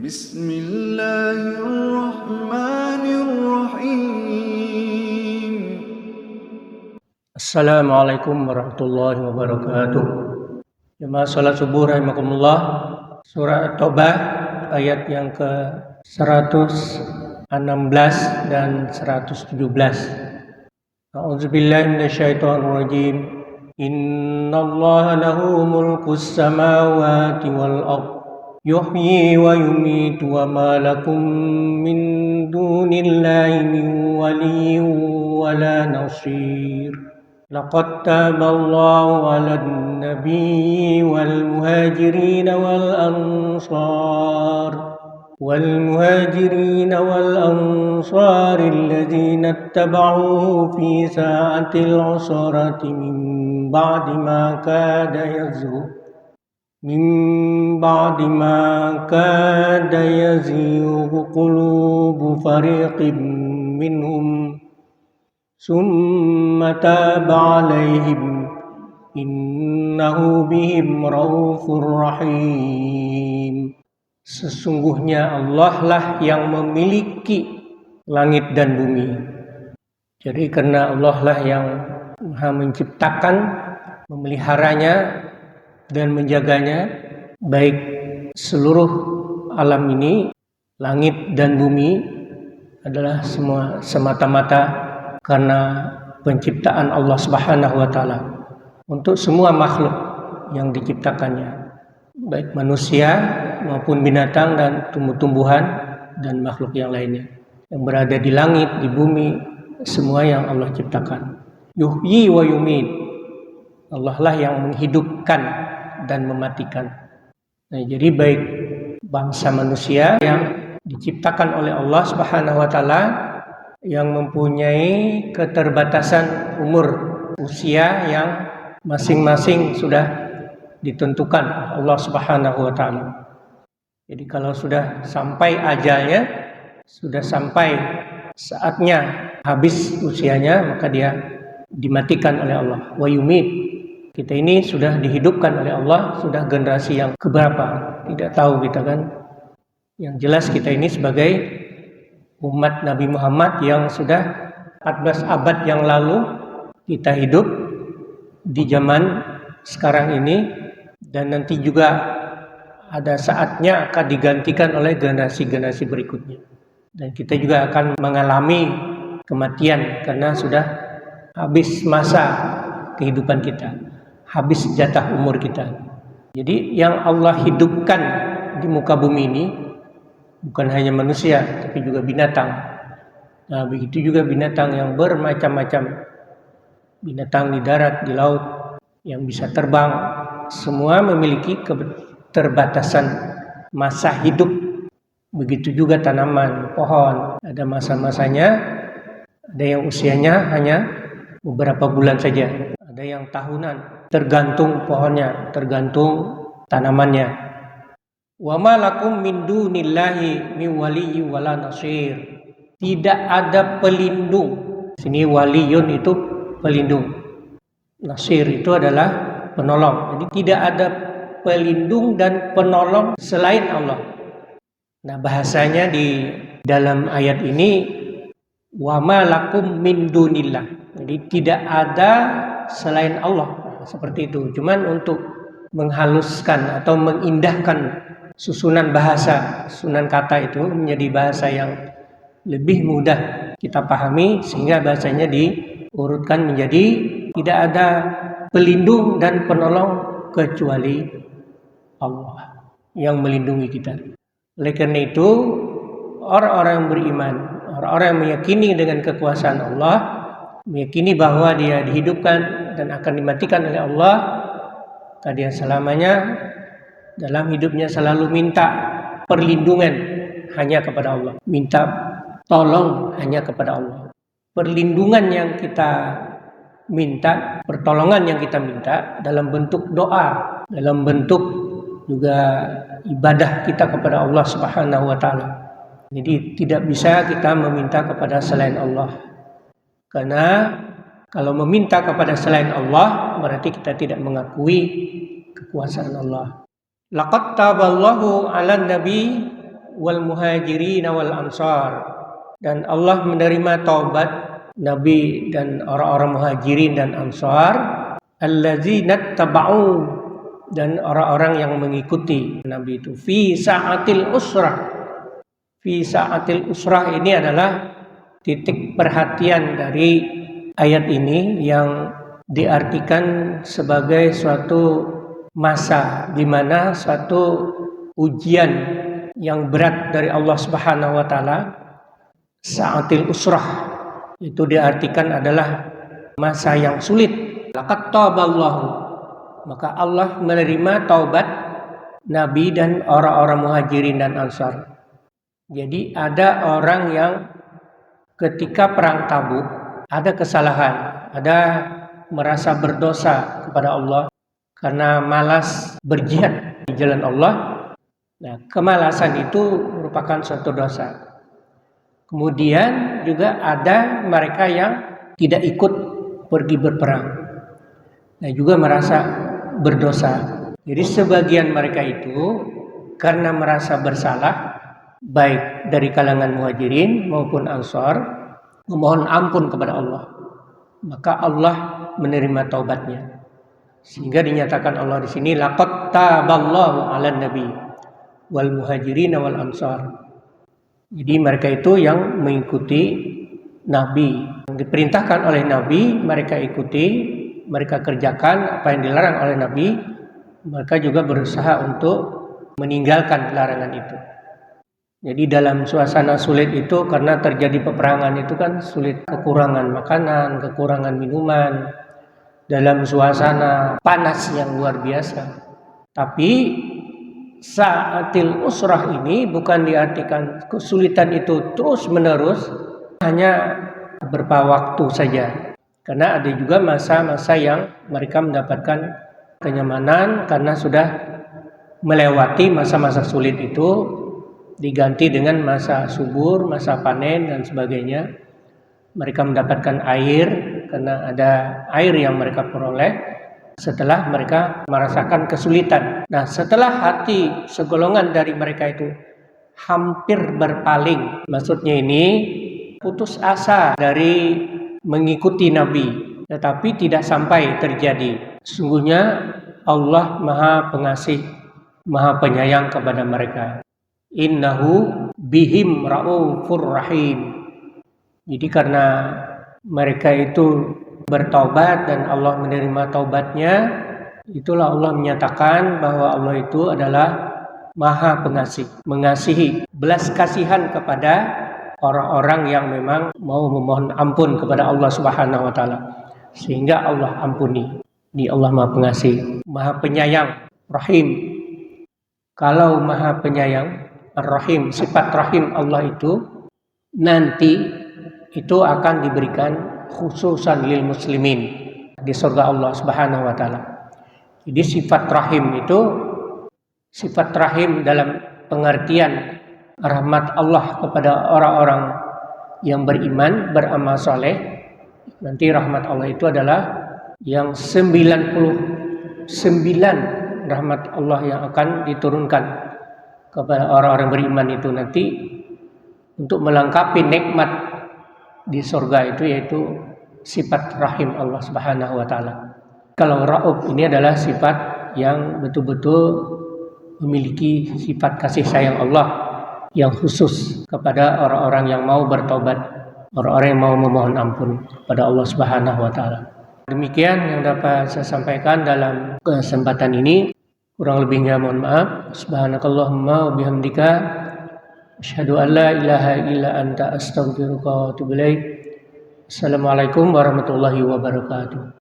Bismillahirrahmanirrahim. Assalamualaikum warahmatullahi wabarakatuh. Jemaah salat subuh rahimakumullah. Surah At-Taubah ayat yang ke 116 dan 117. A'udzubillahi minasyaitonirrajim. Innallaha lahu mulkus samawati wal ardh. Yuhyi wa yumitu wa ma lakum min dunillahi min waliyyin wala nasir. Laqad taballahu 'alan nabiyyi wal muhajirin wal ansar alladhina ittaba'uhu fi sa'atil 'usrati min ba'di ma kada yazighu qulubu fariqin minhum summa taba 'alaihim innahu bihim raufur rahim. Sesungguhnya Allah lah yang memiliki langit dan bumi. Jadi karena Allah lah yang Maha menciptakan, memeliharanya dan menjaganya, baik seluruh alam ini, langit dan bumi adalah semua semata-mata karena penciptaan Allah Subhanahu wa taala untuk semua makhluk yang diciptakannya, baik manusia maupun binatang dan tumbuh-tumbuhan dan makhluk yang lainnya yang berada di langit, di bumi, semua yang Allah ciptakan. Yuhyi wa yumit. Allah lah yang menghidupkan dan mematikan. Nah, jadi baik bangsa manusia yang diciptakan oleh Allah Subhanahu wa taala yang mempunyai keterbatasan umur, usia yang masing-masing sudah ditentukan Allah Subhanahu wa taala. Jadi kalau sudah sampai ajalnya, sudah sampai saatnya habis usianya, maka dia dimatikan oleh Allah. Wa yumit. Kita ini sudah dihidupkan oleh Allah, sudah generasi yang keberapa? Tidak tahu kita kan. Yang jelas kita ini sebagai umat Nabi Muhammad yang sudah 14 abad yang lalu kita hidup di zaman sekarang ini, dan nanti juga ada saatnya akan digantikan oleh generasi-generasi berikutnya. Dan kita juga akan mengalami kematian karena sudah habis masa kehidupan kita, habis jatah umur kita. Jadi yang Allah hidupkan di muka bumi ini bukan hanya manusia, tapi juga binatang. Nah, begitu juga binatang yang bermacam-macam. Binatang di darat, di laut, yang bisa terbang. Semua memiliki keterbatasan masa hidup. Begitu juga tanaman, pohon. Ada masa-masanya, ada yang usianya hanya beberapa bulan saja. Ada yang tahunan. Tergantung pohonnya, tergantung tanamannya. Wa ma lakum min dunillahi min waliyyin wala nasir. Tidak ada pelindung. Sini waliyun itu pelindung. Nasir itu adalah penolong. Jadi tidak ada pelindung dan penolong selain Allah. Nah, bahasanya di dalam ayat ini wa ma lakum min dunillah. Jadi tidak ada selain Allah. Seperti itu. Cuman untuk menghaluskan atau mengindahkan susunan bahasa, susunan kata itu menjadi bahasa yang lebih mudah kita pahami, sehingga bahasanya diurutkan menjadi tidak ada pelindung dan penolong kecuali Allah yang melindungi kita. Oleh karena itu, orang-orang yang beriman, orang-orang yang meyakini dengan kekuasaan Allah, meyakini bahwa dia dihidupkan dan akan dimatikan oleh Allah, maka dia selamanya dalam hidupnya selalu minta perlindungan hanya kepada Allah, minta tolong hanya kepada Allah. Perlindungan yang kita minta, pertolongan yang kita minta dalam bentuk doa, dalam bentuk juga ibadah kita kepada Allah Subhanahu wa taala. Jadi tidak bisa kita meminta kepada selain Allah. Karena kalau meminta kepada selain Allah berarti kita tidak mengakui kekuasaan Allah. Laqad taballahu 'alan nabi wal muhajirin wal ansar, dan Allah menerima taubat Nabi dan orang-orang muhajirin dan ansar, allazina taba'u, dan orang-orang yang mengikuti Nabi itu fi sa'atil usrah. Fi sa'atil usrah ini adalah titik perhatian dari ayat ini yang diartikan sebagai suatu masa di mana suatu ujian yang berat dari Allah Subhanahu wa taala. Sa'atil usrah itu diartikan adalah masa yang sulit. Laqad taballahu, maka Allah menerima taubat Nabi dan orang-orang muhajirin dan ansar. Jadi ada orang yang ketika perang Tabuk ada kesalahan, ada merasa berdosa kepada Allah karena malas berjihad di jalan Allah. Nah, kemalasan itu merupakan suatu dosa. Kemudian juga ada mereka yang tidak ikut pergi berperang. Nah, juga merasa berdosa. Jadi sebagian mereka itu karena merasa bersalah, baik dari kalangan muhajirin maupun ansar, memohon ampun kepada Allah. Maka Allah menerima taubatnya. Sehingga dinyatakan Allah di sini, laqad taballahu 'alan nabi wal muhajirin wal ansar. Jadi mereka itu yang mengikuti Nabi, yang diperintahkan oleh Nabi mereka ikuti, mereka kerjakan apa yang dilarang oleh Nabi, mereka juga berusaha untuk meninggalkan larangan itu. Jadi dalam suasana sulit itu, karena terjadi peperangan itu kan sulit, kekurangan makanan, kekurangan minuman, dalam suasana panas yang luar biasa. Tapi sa'atil usrah ini bukan diartikan kesulitan itu terus menerus, hanya beberapa waktu saja. Karena ada juga masa-masa yang mereka mendapatkan kenyamanan karena sudah melewati masa-masa sulit itu, diganti dengan masa subur, masa panen dan sebagainya. Mereka mendapatkan air karena ada air yang mereka peroleh setelah mereka merasakan kesulitan. Nah, setelah hati segolongan dari mereka itu hampir berpaling, maksudnya ini putus asa dari mengikuti Nabi, tetapi tidak sampai terjadi. Sungguhnya Allah Maha Pengasih, Maha Penyayang kepada mereka. Innahu bihim raufur rahim. Jadi karena mereka itu bertaubat dan Allah menerima taubatnya, itulah Allah menyatakan bahwa Allah itu adalah Maha Pengasih, mengasihi, belas kasihan kepada orang-orang yang memang mau memohon ampun kepada Allah Subhanahu wa taala, sehingga Allah ampuni. Di Allah Maha Pengasih, Maha Penyayang, Rahim. Kalau Maha Penyayang, Ar-Rahim, sifat Rahim Allah itu nanti itu akan diberikan khususan lil muslimin di surga Allah Subhanahu wa taala. Jadi sifat rahim itu sifat rahim dalam pengertian rahmat Allah kepada orang-orang yang beriman, beramal soleh. Nanti rahmat Allah itu adalah yang 99 rahmat Allah yang akan diturunkan kepada orang-orang beriman itu nanti untuk melengkapi nikmat di surga itu, yaitu sifat rahim Allah Subhanahu wa taala. Kalau Rauf ini adalah sifat yang betul-betul memiliki sifat kasih sayang Allah yang khusus kepada orang-orang yang mau bertobat, orang-orang yang mau memohon ampun kepada Allah Subhanahu wa taala. Demikian yang dapat saya sampaikan dalam kesempatan ini. Kurang lebihnya mohon maaf. Subhanakallahumma wa bihamdika asyhadu an la ilaha illa anta astaghfiruka wa atubu ilaik. Assalamualaikum warahmatullahi wabarakatuh.